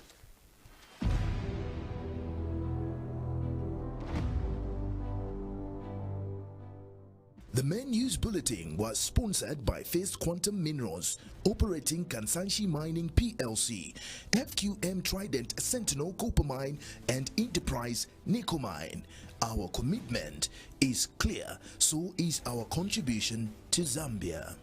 [SPEAKER 4] The main news bulletin was sponsored by First Quantum Minerals, operating Kansanshi Mining PLC, FQM Trident Sentinel Copper Mine, and Enterprise Nickel Mine. Our commitment is clear, so is our contribution to Zambia.